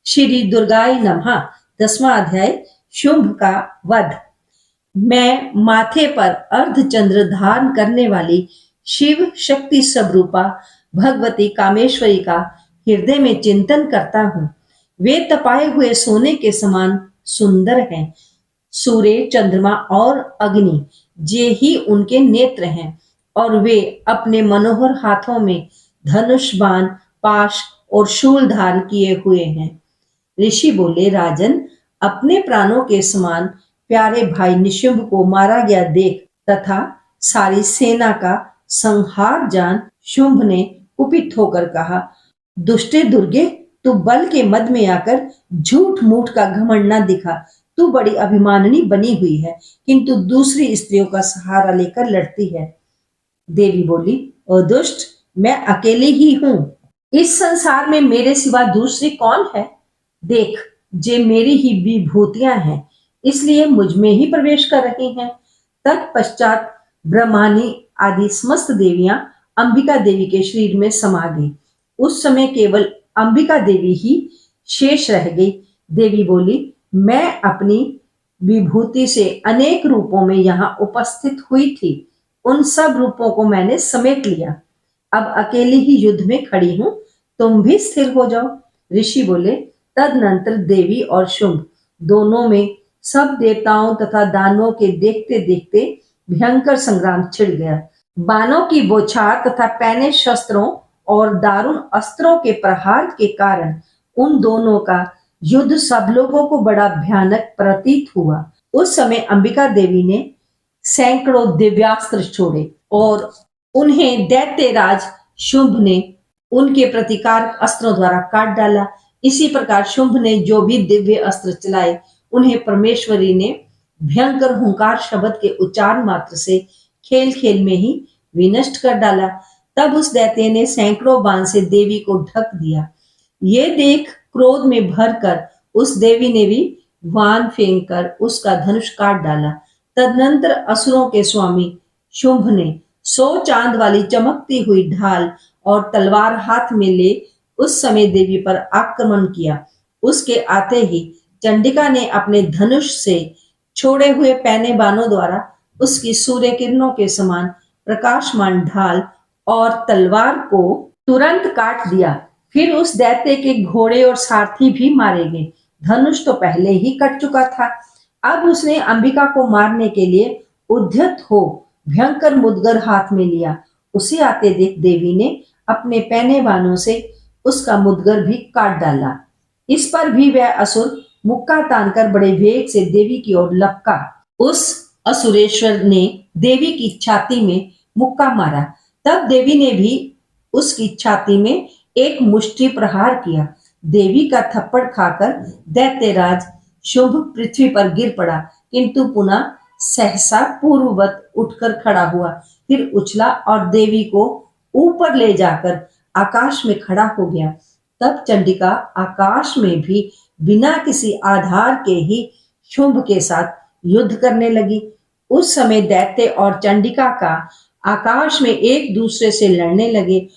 श्री दुर्गाय नमः। 10वां अध्याय शुंभ का वध। मैं माथे पर अर्धचंद्र धारण करने वाली शिव शक्ति स्वरूपा भगवती कामेश्वरी का हृदय में चिंतन करता हूँ। वे तपाए हुए सोने के समान सुंदर हैं। सूर्य, चंद्रमा और अग्नि जे ही उनके नेत्र हैं और वे अपने मनोहर हाथों में धनुष, बाण, पाश और शूल धारण किए हुए हैं। ऋषि बोले, राजन, अपने प्राणों के समान प्यारे भाई निशुंभ को मारा गया देख तथा सारी सेना का संहार जान शुंभ ने कुपित होकर कहा, दुष्टे दुर्गे, तू बल के मद में आकर झूठ मूठ का घमंड न दिखा। तू बड़ी अभिमानिनी बनी हुई है, किंतु दूसरी स्त्रियों का सहारा लेकर लड़ती है। देवी बोली, ओ दुष्ट, मैं अकेली ही हूँ। इस संसार में मेरे सिवा दूसरी कौन है? देख, जे मेरी ही विभूतियां हैं, इसलिए मुझ में ही प्रवेश कर रही हैं। तत्पश्चात ब्रह्मानी आदि समस्त देवियां अंबिका देवी के शरीर में समा गई। उस समय केवल अंबिका देवी ही शेष रह गई। देवी बोली, मैं अपनी विभूति से अनेक रूपों में यहाँ उपस्थित हुई थी। उन सब रूपों को मैंने समेट लिया। अब अकेली ही युद्ध में खड़ी हूं, तुम भी स्थिर हो जाओ। ऋषि बोले, तदनंतर देवी और शुंभ दोनों में सब देवताओं तथा दानवों के देखते देखते भयंकर संग्राम छिड़ गया। बाणों की बौछार तथा पैने शस्त्रों और दारुण अस्त्रों के प्रहार के कारण उन दोनों का युद्ध सब लोगों को बड़ा भयानक प्रतीत हुआ। उस समय अंबिका देवी ने सैकड़ों दिव्यास्त्र छोड़े और उन्हें दैत्यराज शुंभ ने उनके प्रतिकार अस्त्रों द्वारा काट डाला। इसी प्रकार शुंभ ने जो भी दिव्य अस्त्र चलाए, उन्हें परमेश्वरी ने भयंकर हुंकार शब्द के उच्चारण मात्र से खेल खेल में ही विनष्ट कर डाला। तब उस दैत्य ने सैकड़ों बाण से देवी को ढक दिया। ये देख क्रोध में भरकर उस देवी ने भी बाण फेंक कर उसका धनुष काट डाला। तदनंतर असुरों के स्वामी शुंभ ने 100 चांद वाली चमकती हुई ढाल और तलवार हाथ में ले उस समय देवी पर आक्रमण किया। उसके आते ही चंडिका ने अपने धनुष से छोड़े हुए पैने बाणों द्वारा उसकी सूर्य किरणों के समान प्रकाशमान ढाल और तलवार को तुरंत काट दिया। फिर उस दैत्य के घोड़े और सारथी भी मारे गए। धनुष तो पहले ही कट चुका था। अब उसने अंबिका को मारने के लिए उद्यत हो भयंकर मुदगर हाथ में लिया। उसे आते देख देवी ने अपने पैने बाणों से उसका मुदगर भी काट डाला। इस पर भी वह असुर मुक्का तानकर बड़े वेग से देवी की ओर लपका। उस असुरेश्वर ने देवी की छाती में मुक्का मारा। तब देवी ने भी उसकी छाती में एक मुष्टि प्रहार किया। देवी का थप्पड़ खाकर दैत्यराज शुंभ पृथ्वी पर गिर पड़ा, किंतु पुनः सहसा पूर्ववत उठकर खड़ा हुआ। फिर उछला और देवी को ऊपर ले जाकर आकाश में खड़ा हो गया। तब चंडिका आकाश में भी बिना किसी आधार के ही शुंभ के साथ युद्ध करने लगी। उस समय दैत्य और चंडिका का आकाश में एक दूसरे से लड़ने लगे।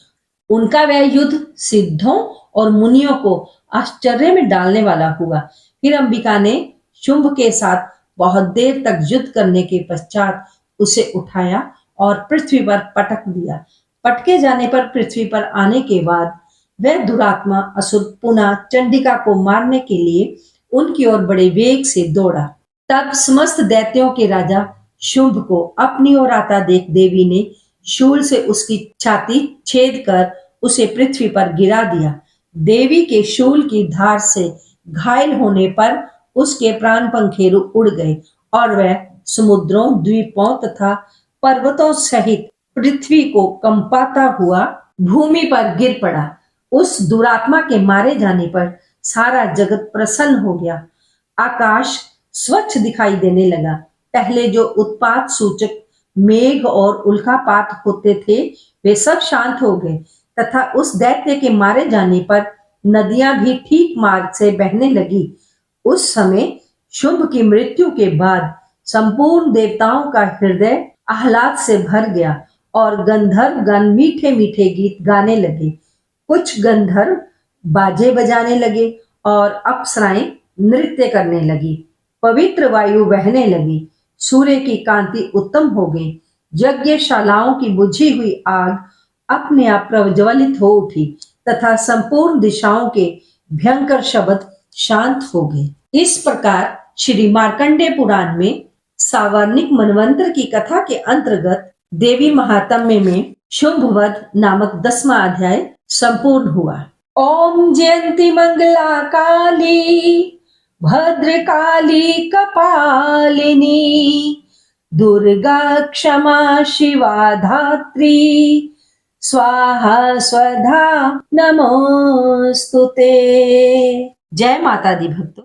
उनका वह युद्ध सिद्धों और मुनियों को आश्चर्य में डालने वाला हुआ। फिर अंबिका ने शुंभ के साथ बहुत देर तक युद्ध करने के पश्चात उसे उठाया और पृथ्वी पर पटक दिया। पटके जाने पर पृथ्वी पर आने के बाद वह दुरात्मा असुर पुनः चंडिका को मारने के लिए उनकी ओर बड़े वेग से दौड़ा। तब समस्त दैत्यों के राजा शुंभ को अपनी ओर आता देख देवी ने शूल से उसकी छाती छेद कर उसे पृथ्वी पर गिरा दिया। देवी के शूल की धार से घायल होने पर उसके प्राण पंखेरु उड़ गए और वह समुद्रों, द्वीपों तथा पर्वतों सहित पृथ्वी को कंपाता हुआ भूमि पर गिर पड़ा। उस दुरात्मा के मारे जाने पर सारा जगत प्रसन्न हो गया। आकाश स्वच्छ दिखाई देने लगा। पहले जो उत्पात सूचक मेघ और उल्कापात होते थे, वे सब शांत हो गए तथा उस दैत्य के मारे जाने पर नदियां भी ठीक मार्ग से बहने लगी। उस समय शुंभ की मृत्यु के बाद संपूर्ण देवताओं का हृदय आह्लाद से भर गया और गंधर्व गण मीठे मीठे गीत गाने लगे। कुछ गंधर्व बाजे बजाने लगे और अप्सराएं नृत्य करने लगी। पवित्र वायु बहने लगी, सूर्य की कांति उत्तम हो गई, यज्ञशालाओं की बुझी हुई आग अपने आप प्रज्वलित हो उठी तथा संपूर्ण दिशाओं के भयंकर शब्द शांत हो गए। इस प्रकार श्री मार्कंडेय पुराण में सावर्णिक मनवंतर की कथा के अंतर्गत देवी महात्म्य में शुंभवध नामक 10वां अध्याय संपूर्ण हुआ। ओम जयंती मंगला काली भद्रकाली कपालिनी दुर्गा क्षमा शिवा धात्री स्वाहा स्वधा नमोस्तुते। जय माता दी भक्तों।